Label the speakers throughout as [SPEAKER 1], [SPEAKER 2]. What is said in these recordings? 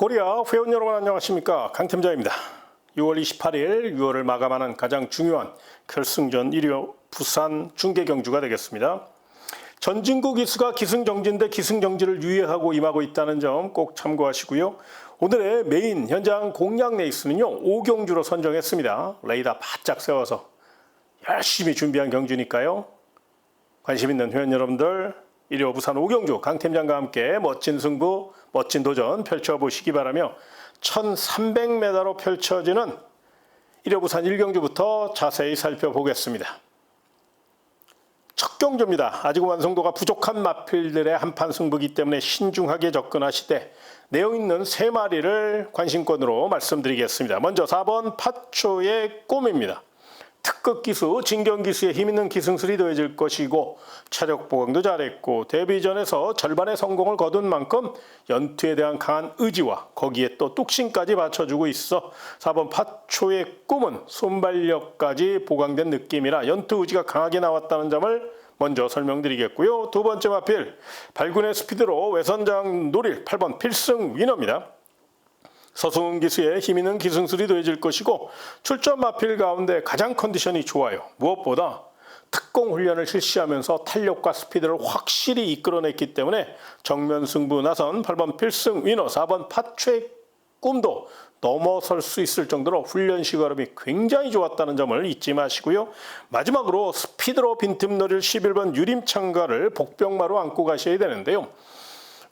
[SPEAKER 1] 코리아 회원 여러분 안녕하십니까, 강팀장입니다. 6월 28일 6월을 마감하는 가장 중요한 결승전 1위 부산 중계경주가 되겠습니다. 전진구 기수가 기승정지인데 기승정지를 유예하고 임하고 있다는 점 꼭 참고하시고요. 오늘의 메인 현장 공략 레이스는요, 5경주로 선정했습니다. 레이더 바짝 세워서 열심히 준비한 경주니까요. 관심 있는 회원 여러분들 1위 부산 5경주 강팀장과 함께 멋진 승부, 멋진 도전 펼쳐보시기 바라며 1300m로 펼쳐지는 1위 부산 1경주부터 자세히 살펴보겠습니다. 첫 경주입니다. 아직 완성도가 부족한 마필들의 한판 승부이기 때문에 신중하게 접근하시되 내용 있는 3마리를 관심권으로 말씀드리겠습니다. 먼저 4번 파초의 꿈입니다. 특급 기수, 진경 기수의 힘있는 기승술이 더해질 것이고 체력 보강도 잘했고 데뷔전에서 절반의 성공을 거둔 만큼 연투에 대한 강한 의지와 거기에 또 뚝심까지 받쳐주고 있어 4번 파초의 꿈은 순발력까지 보강된 느낌이라 연투 의지가 강하게 나왔다는 점을 먼저 설명드리겠고요. 두 번째 마필, 발군의 스피드로 외선장 노릴 8번 필승 위너입니다. 서승훈 기수의 힘있는 기승술이 더해질 것이고 출전 마필 가운데 가장 컨디션이 좋아요. 무엇보다 특공 훈련을 실시하면서 탄력과 스피드를 확실히 이끌어냈기 때문에 정면 승부 나선 8번 필승 위너, 4번 파초의 꿈도 넘어설 수 있을 정도로 훈련 시간이 굉장히 좋았다는 점을 잊지 마시고요. 마지막으로 스피드로 빈틈 노릴 11번 유림창가를 복병마로 안고 가셔야 되는데요.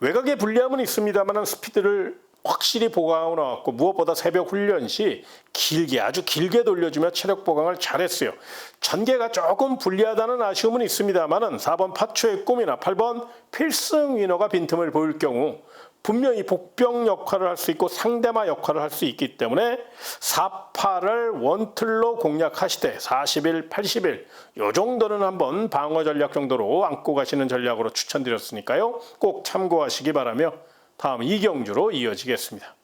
[SPEAKER 1] 외곽에 불리함은 있습니다만 스피드를 확실히 보강하고 나왔고 무엇보다 새벽 훈련 시 길게, 아주 길게 돌려주며 체력 보강을 잘했어요. 전개가 조금 불리하다는 아쉬움은 있습니다만 4번 파초의 꿈이나 8번 필승 위너가 빈틈을 보일 경우 분명히 복병 역할을 할 수 있고 상대마 역할을 할 수 있기 때문에 4파를 원틀로 공략하시되 41, 81 이 정도는 한번 방어 전략 정도로 안고 가시는 전략으로 추천드렸으니까요. 꼭 참고하시기 바라며 다음 2경주로 이어지겠습니다.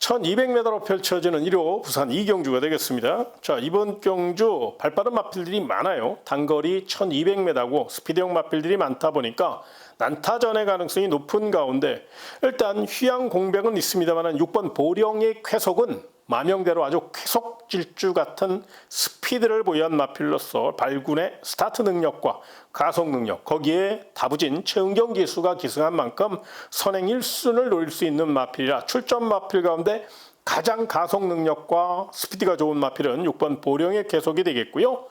[SPEAKER 1] 1200m로 펼쳐지는 1호 부산 2경주가 되겠습니다. 자, 이번 경주 발빠른 마필들이 많아요. 단거리 1200m고 스피드형 마필들이 많다 보니까 난타전의 가능성이 높은 가운데 일단 휘양 공백은 있습니다만 6번 보령의 쾌속은 마명대로 아주 쾌속 질주 같은 스피드를 보유한 마필로서 발군의 스타트 능력과 가속 능력, 거기에 다부진 최은경 기수가 기승한 만큼 선행 1순을 노릴 수 있는 마필이라 출전 마필 가운데 가장 가속 능력과 스피드가 좋은 마필은 6번 보령의 쾌속이 되겠고요.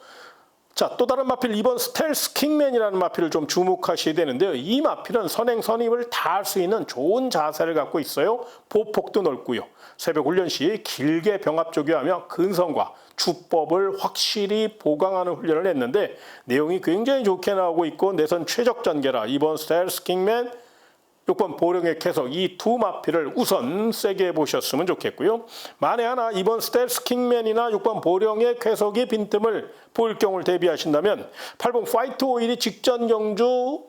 [SPEAKER 1] 자, 또 다른 마필 2번 스텔스 킹맨이라는 마필을 좀 주목하셔야 되는데요. 이 마필은 선행 선입을 다 할 수 있는 좋은 자세를 갖고 있어요. 보폭도 넓고요. 새벽 훈련 시 길게 병합 조교하며 근성과 주법을 확실히 보강하는 훈련을 했는데 내용이 굉장히 좋게 나오고 있고 내선 최적 전개라 2번 스텔스 킹맨, 6번 보령의 쾌속 이 두 마필을 우선 세게 보셨으면 좋겠고요. 만에 하나 2번 스텔스 킹맨이나 6번 보령의 쾌속이 빈틈을 보일 경우를 대비하신다면 8번 파이트 오일이 직전 경주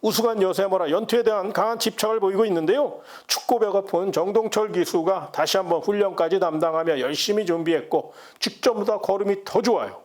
[SPEAKER 1] 우승한 여세모라 연투에 대한 강한 집착을 보이고 있는데요. 축구배 거푼 정동철 기수가 다시 한번 훈련까지 담당하며 열심히 준비했고 직전보다 걸음이 더 좋아요.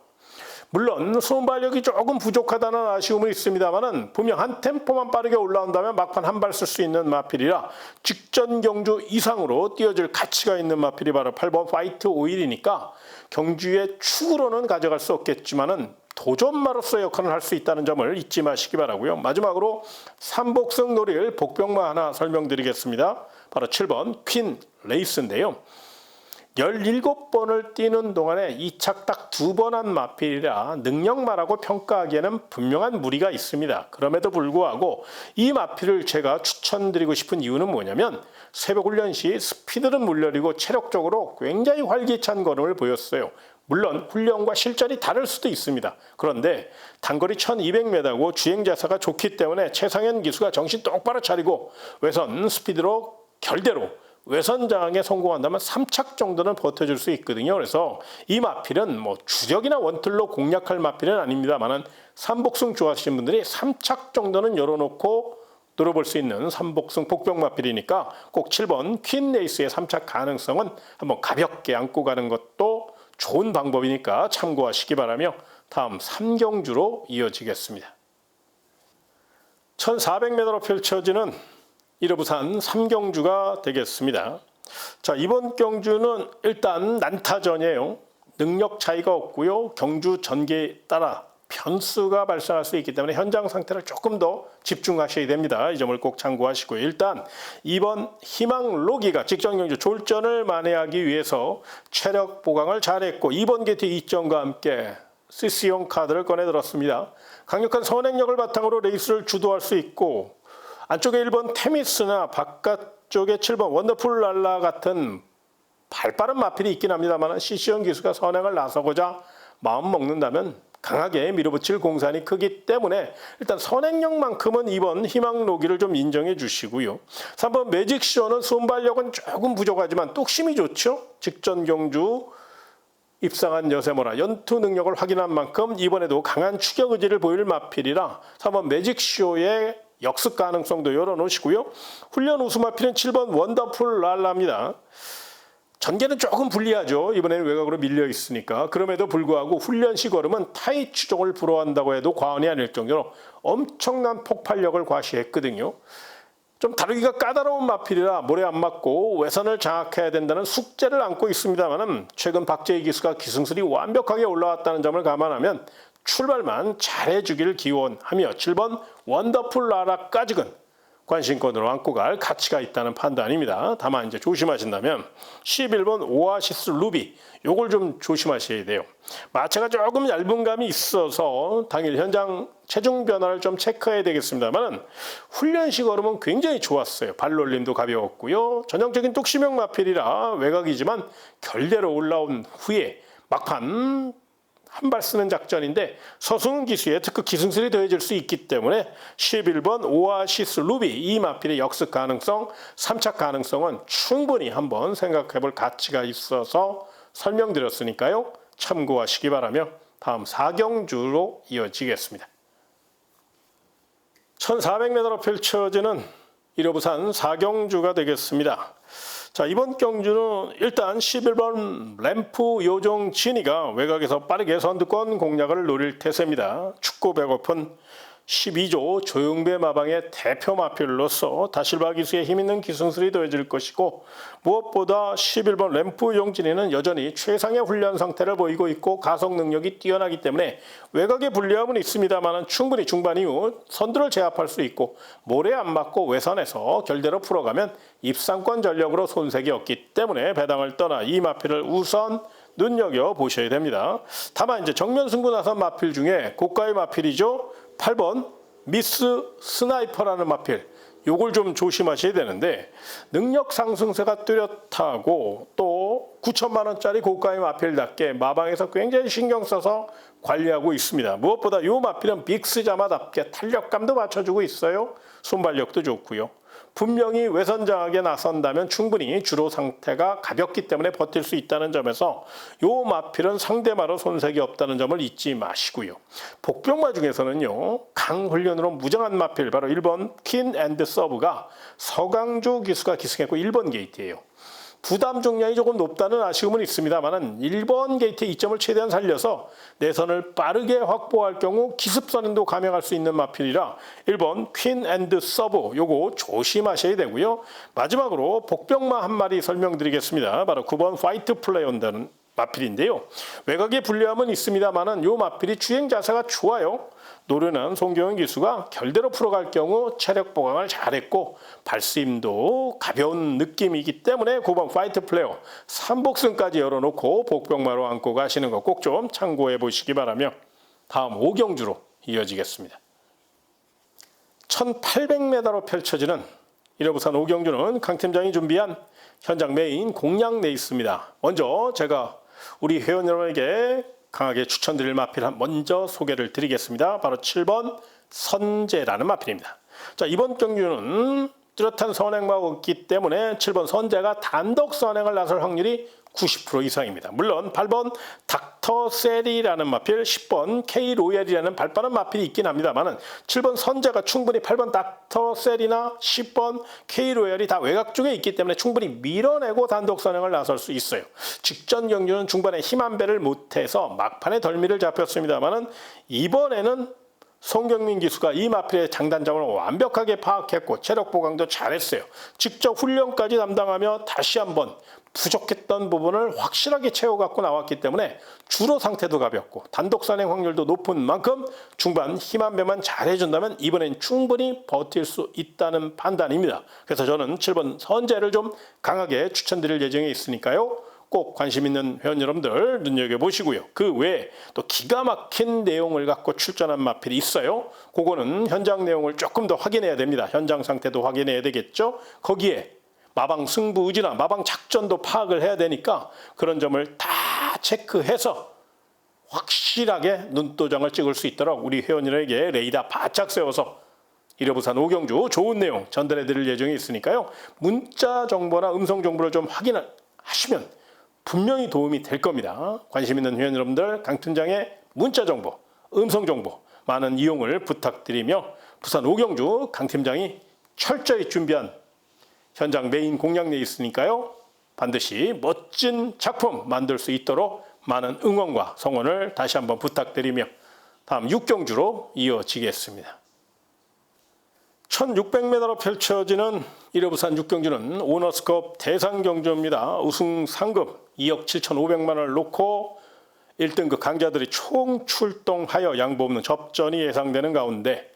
[SPEAKER 1] 물론 순발력이 조금 부족하다는 아쉬움은 있습니다만 분명 한 템포만 빠르게 올라온다면 막판 한 발 쓸 수 있는 마필이라 직전 경주 이상으로 뛰어줄 가치가 있는 마필이 바로 8번 파이트 오일이니까 경주의 축으로는 가져갈 수 없겠지만 도전마로서 역할을 할 수 있다는 점을 잊지 마시기 바라고요. 마지막으로 3복승 노릴 복병마 하나 설명드리겠습니다. 바로 7번 퀸 레이스인데요. 17번을 뛰는 동안에 이 착 딱 2번 한 마필이라 능력마라고 평가하기에는 분명한 무리가 있습니다. 그럼에도 불구하고 이 마필을 제가 추천드리고 싶은 이유는 뭐냐면 새벽 훈련 시 스피드는 물려리고 체력적으로 굉장히 활기찬 걸음을 보였어요. 물론 훈련과 실전이 다를 수도 있습니다. 그런데 단거리 1200m고 주행자세가 좋기 때문에 최상현 기수가 정신 똑바로 차리고 외선 스피드로 결대로 외선장에 성공한다면 3착 정도는 버텨줄 수 있거든요. 그래서 이 마필은 뭐 주력이나 원틀로 공략할 마필은 아닙니다만 3복승 좋아하시는 분들이 3착 정도는 열어놓고 노려볼 수 있는 3복승 복병 마필이니까 꼭 7번 퀸 레이스의 3착 가능성은 한번 가볍게 안고 가는 것도 좋은 방법이니까 참고하시기 바라며 다음 3경주로 이어지겠습니다. 1400m로 펼쳐지는 1호 부산 3경주가 되겠습니다. 자, 이번 경주는 일단 난타전이에요. 능력 차이가 없고요. 경주 전개에 따라 변수가 발생할 수 있기 때문에 현장 상태를 조금 더 집중하셔야 됩니다. 이 점을 꼭 참고하시고요. 일단 이번 희망로기가 직전 경주 졸전을 만회하기 위해서 체력 보강을 잘했고 이번 게이트 2점과 함께 CC용 카드를 꺼내 들었습니다. 강력한 선행력을 바탕으로 레이스를 주도할 수 있고 안쪽에 1번 테미스나 바깥쪽에 7번 원더풀 랄라 같은 발빠른 마필이 있긴 합니다만 CC용 기수가 선행을 나서고자 마음 먹는다면 강하게 밀어붙일 공산이 크기 때문에 일단 선행력만큼은 이번 희망로기를 좀 인정해 주시고요. 3번 매직쇼는 순발력은 조금 부족하지만 뚝심이 좋죠. 직전 경주 입상한 여세모라 연투 능력을 확인한 만큼 이번에도 강한 추격 의지를 보일 마필이라 3번 매직쇼의 역습 가능성도 열어놓으시고요. 훈련 우수 마필은 7번 원더풀 랄라입니다. 전개는 조금 불리하죠. 이번에는 외곽으로 밀려 있으니까. 그럼에도 불구하고 훈련시 걸음은 타이 추종을 불허한다고 해도 과언이 아닐 정도로 엄청난 폭발력을 과시했거든요. 좀 다루기가 까다로운 마필이라 모래 안 맞고 외선을 장악해야 된다는 숙제를 안고 있습니다만 최근 박재희 기수가 기승술이 완벽하게 올라왔다는 점을 감안하면 출발만 잘해주길 기원하며 7번 원더풀 라라까지는 관심권으로 안고 갈 가치가 있다는 판단입니다. 다만 이제 조심하신다면 11번 오아시스 루비 요걸 좀 조심하셔야 돼요. 마체가 조금 얇은 감이 있어서 당일 현장 체중 변화를 좀 체크해야 되겠습니다만 훈련시 걸음은 굉장히 좋았어요. 발놀림도 가벼웠고요. 전형적인 뚝심형 마필이라 외곽이지만 결대로 올라온 후에 막판 한 발 쓰는 작전인데 서승훈 기수에 특히 기승술이 더해질 수 있기 때문에 11번 오아시스 루비 이 마필의 역습 가능성, 3착 가능성은 충분히 한번 생각해 볼 가치가 있어서 설명드렸으니까요. 참고하시기 바라며 다음 4경주로 이어지겠습니다. 1400m로 펼쳐지는 1호 부산 4경주가 되겠습니다. 자, 이번 경주는 일단 11번 램프 요정 진이가 외곽에서 빠르게 선두권 공략을 노릴 태세입니다. 춥고 배고픈 12조 조용배 마방의 대표 마필로서 다실바 기수의 힘있는 기승술이 더해질 것이고 무엇보다 11번 램프 용진이는 여전히 최상의 훈련 상태를 보이고 있고 가속 능력이 뛰어나기 때문에 외곽의 불리함은 있습니다만 충분히 중반 이후 선두를 제압할 수 있고 모래 안 맞고 외선에서 결대로 풀어가면 입상권 전력으로 손색이 없기 때문에 배당을 떠나 이 마필을 우선 눈여겨보셔야 됩니다. 다만 이제 정면 승부 나선 마필 중에 고가의 마필이죠. 8번 미스 스나이퍼라는 마필 요걸 좀 조심하셔야 되는데 능력 상승세가 뚜렷하고 또 9천만 원짜리 고가의 마필답게 마방에서 굉장히 신경 써서 관리하고 있습니다. 무엇보다 이 마필은 빅스자마답게 탄력감도 맞춰주고 있어요. 순발력도 좋고요. 분명히 외선장악에 나선다면 충분히 주로 상태가 가볍기 때문에 버틸 수 있다는 점에서 이 마필은 상대마로 손색이 없다는 점을 잊지 마시고요. 복병마 중에서는요. 강훈련으로 무장한 마필 바로 1번 퀸 앤드 서브가 서강조 기수가 기승했고 1번 게이트예요. 부담 중량이 조금 높다는 아쉬움은 있습니다만 1번 게이트 2점을 최대한 살려서 내선을 빠르게 확보할 경우 기습선인도 감행할 수 있는 마필이라 1번 퀸 앤드 서브 요거 조심하셔야 되고요. 마지막으로 복병마 한 마리 설명드리겠습니다. 바로 9번 화이트 플레이온다는 마필인데요. 외곽의 불리함은 있습니다만 요 마필이 주행 자세가 좋아요. 노련한 송경은 기수가 결대로 풀어갈 경우 체력 보강을 잘했고 발스힘도 가벼운 느낌이기 때문에 9번 파이트 플레이어 3복승까지 열어놓고 복병마로 안고 가시는 거 꼭 좀 참고해 보시기 바라며 다음 5경주로 이어지겠습니다. 1800m로 펼쳐지는 1호 부산 5경주는 강 팀장이 준비한 현장 메인 공략 레이스입니다. 먼저 제가 우리 회원 여러분에게 강하게 추천드릴 마필 먼저 소개를 드리겠습니다. 바로 7번 선제라는 마필입니다. 자, 이번 경주는 뚜렷한 선행마가 없기 때문에 7번 선제가 단독 선행을 나설 확률이 90% 이상입니다. 물론 8번 닥터 세리라는 마필, 10번 K 로얄이라는 발빠른 마필이 있긴 합니다만 7번 선제가 충분히 8번 닥터 세리나 10번 K 로얄이 다 외곽 쪽에 있기 때문에 충분히 밀어내고 단독 선행을 나설 수 있어요. 직전 경주는 중반에 힘 한 배를 못해서 막판에 덜미를 잡혔습니다만 이번에는 송경민 기수가 이 마필의 장단점을 완벽하게 파악했고 체력 보강도 잘했어요. 직접 훈련까지 담당하며 다시 한번 부족했던 부분을 확실하게 채워갖고 나왔기 때문에 주로 상태도 가볍고 단독 선행 확률도 높은 만큼 중반 힘한 배만 잘해준다면 이번엔 충분히 버틸 수 있다는 판단입니다. 그래서 저는 7번 선재를 좀 강하게 추천드릴 예정에 있으니까요. 꼭 관심 있는 회원 여러분들 눈여겨보시고요. 그 외에 또 기가 막힌 내용을 갖고 출전한 마필이 있어요. 그거는 현장 내용을 조금 더 확인해야 됩니다. 현장 상태도 확인해야 되겠죠. 거기에 마방 승부 의지나 마방 작전도 파악을 해야 되니까 그런 점을 다 체크해서 확실하게 눈도장을 찍을 수 있도록 우리 회원님에게 레이더 바짝 세워서 1호 부산 5경주 좋은 내용 전달해 드릴 예정이 있으니까요. 문자 정보나 음성 정보를 좀 확인하시면 분명히 도움이 될 겁니다. 관심 있는 회원 여러분들 강 팀장의 문자 정보, 음성 정보 많은 이용을 부탁드리며 부산 5경주 강 팀장이 철저히 준비한 현장 메인 공략 내에 있으니까요. 반드시 멋진 작품 만들 수 있도록 많은 응원과 성원을 다시 한번 부탁드리며 다음 6경주로 이어지겠습니다. 1600m로 펼쳐지는 1호 부산 6경주는 오너스컵 대상 경주입니다. 우승 상금 2억 7,500만 원을 놓고 1등급 강자들이 총출동하여 양보 없는 접전이 예상되는 가운데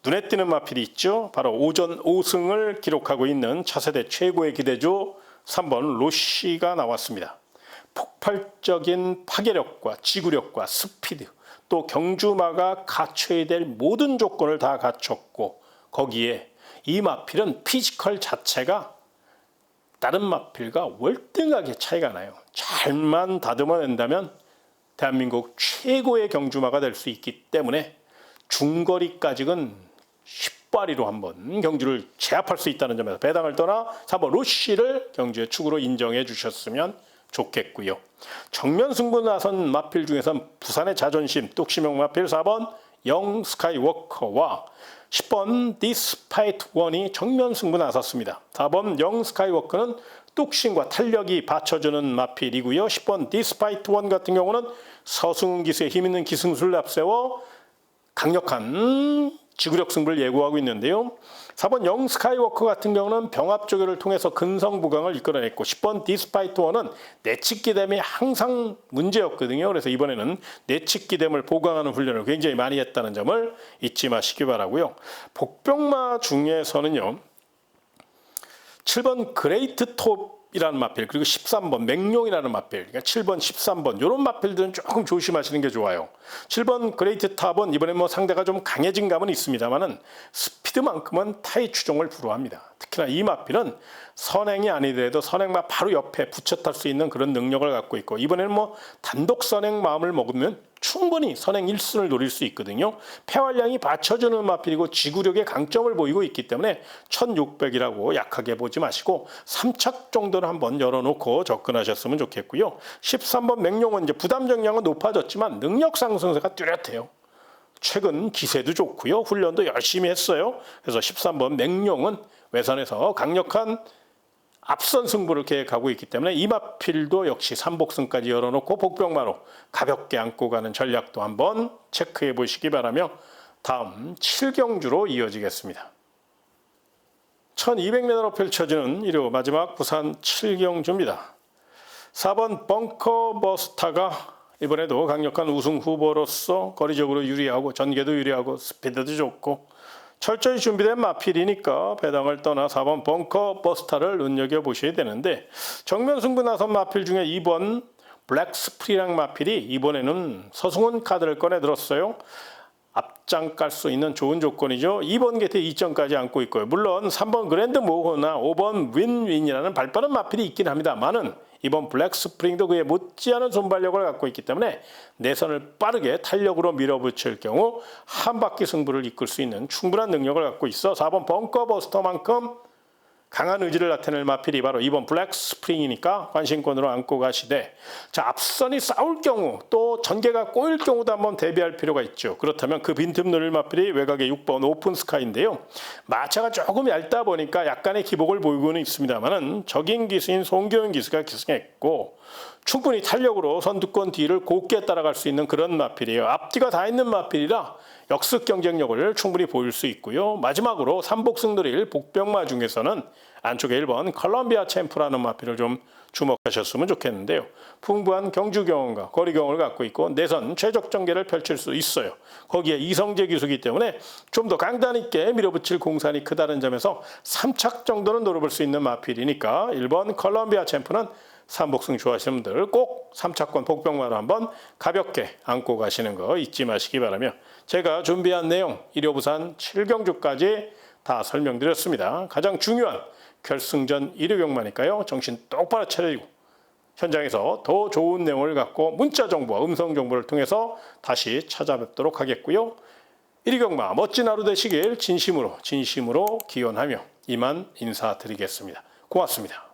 [SPEAKER 1] 눈에 띄는 마필이 있죠. 바로 오전 5승을 기록하고 있는 차세대 최고의 기대주 3번 로시가 나왔습니다. 폭발적인 파괴력과 지구력과 스피드 또 경주마가 갖춰야 될 모든 조건을 다 갖췄고 거기에 이 마필은 피지컬 자체가 다른 마필과 월등하게 차이가 나요. 잘만 다듬어낸다면 대한민국 최고의 경주마가 될 수 있기 때문에 중거리까지는 쉽바리로 한번 경주를 제압할 수 있다는 점에서 배당을 떠나 3번 로시를 경주의 축으로 인정해 주셨으면 좋겠고요. 정면 승부 나선 마필 중에선 부산의 자존심 뚝심형 마필 4번 영 스카이워커와 10번 디스파이트 원이 정면 승부 나섰습니다. 4번 영 스카이워커는 뚝심과 탄력이 받쳐주는 마필이고요. 10번 디스파이트 원 같은 경우는 서승훈 기수의 힘있는 기승술을 앞세워 강력한 지구력 승부를 예고하고 있는데요. 4번 영 스카이워커 같은 경우는 병합 조교를 통해서 근성 부강을 이끌어냈고 10번 디스파이트 원은 내측기댐이 항상 문제였거든요. 그래서 이번에는 내측기댐을 보강하는 훈련을 굉장히 많이 했다는 점을 잊지 마시기 바라고요. 복병마 중에서는요. 7번 그레이트 톱이라는 마필 그리고 13번 맹룡이라는 마필 그러니까 7번 13번 이런 마필들은 조금 조심하시는 게 좋아요. 7번 그레이트 탑은 이번에 상대가 좀 강해진 감은 있습니다만은 스피드만큼은 타이 추종을 불허합니다. 특히나 이 마필은 선행이 아니더라도 선행마 바로 옆에 붙여 탈 수 있는 그런 능력을 갖고 있고 이번에는 단독 선행 마음을 먹으면 충분히 선행 1순을 노릴 수 있거든요. 폐활량이 받쳐주는 마필이고 지구력의 강점을 보이고 있기 때문에 1600이라고 약하게 보지 마시고 3착 정도는 한번 열어놓고 접근하셨으면 좋겠고요. 13번 맹룡은 이제 부담 정량은 높아졌지만 능력 상승세가 뚜렷해요. 최근 기세도 좋고요. 훈련도 열심히 했어요. 그래서 13번 맹룡은 외선에서 강력한 앞선 승부를 계획하고 있기 때문에 이 마필도 역시 3복승까지 열어놓고 복병마로 가볍게 안고 가는 전략도 한번 체크해 보시기 바라며 다음 7경주로 이어지겠습니다. 1200m로 펼쳐지는 1호 마지막 부산 7경주입니다. 4번 벙커버스타가 이번에도 강력한 우승 후보로서 거리적으로 유리하고 전개도 유리하고 스피드도 좋고 철저히 준비된 마필이니까 배당을 떠나 4번 벙커버스타를 눈여겨보셔야 되는데 정면 승부 나선 마필 중에 2번 블랙스프리랑 마필이 이번에는 서승훈 카드를 꺼내 들었어요. 앞장 깔 수 있는 좋은 조건이죠. 2번 곁에 2점까지 안고 있고요. 물론 3번 그랜드 모호나 5번 윈윈이라는 발빠른 마필이 있긴 합니다만은 이번 블랙스프링도 그에 못지않은 손발력을 갖고 있기 때문에 내선을 빠르게 탄력으로 밀어붙일 경우 한 바퀴 승부를 이끌 수 있는 충분한 능력을 갖고 있어 4번 벙커버스터만큼 강한 의지를 나타낼 마필이 바로 2번 블랙 스프링이니까 관심권으로 안고 가시되 자 앞선이 싸울 경우 또 전개가 꼬일 경우도 한번 대비할 필요가 있죠. 그렇다면 그 빈틈 노릴 마필이 외곽의 6번 오픈 스카이인데요. 마차가 조금 얇다 보니까 약간의 기복을 보이고는 있습니다만은 적인 기수인 송교영 기수가 기승했고 충분히 탄력으로 선두권 뒤를 곱게 따라갈 수 있는 그런 마필이에요. 앞뒤가 다 있는 마필이라 역습 경쟁력을 충분히 보일 수 있고요. 마지막으로 3복승 노릴 복병마 중에서는 안쪽에 1번 컬럼비아 챔프라는 마필을 좀 주목하셨으면 좋겠는데요. 풍부한 경주 경험과 거리 경험을 갖고 있고 내선 최적 전개를 펼칠 수 있어요. 거기에 이성재 기수기 때문에 좀 더 강단 있게 밀어붙일 공산이 크다는 점에서 3착 정도는 노려볼 수 있는 마필이니까 1번 컬럼비아 챔프는 3복승 좋아하시는 분들 꼭 3차권 복병마로 한번 가볍게 안고 가시는 거 잊지 마시기 바라며 제가 준비한 내용 1호 부산 7경주까지 다 설명드렸습니다. 가장 중요한 결승전 1호 경마니까요. 정신 똑바로 차리고 현장에서 더 좋은 내용을 갖고 문자 정보와 음성 정보를 통해서 다시 찾아뵙도록 하겠고요. 1위 경마 멋진 하루 되시길 진심으로 기원하며 이만 인사드리겠습니다. 고맙습니다.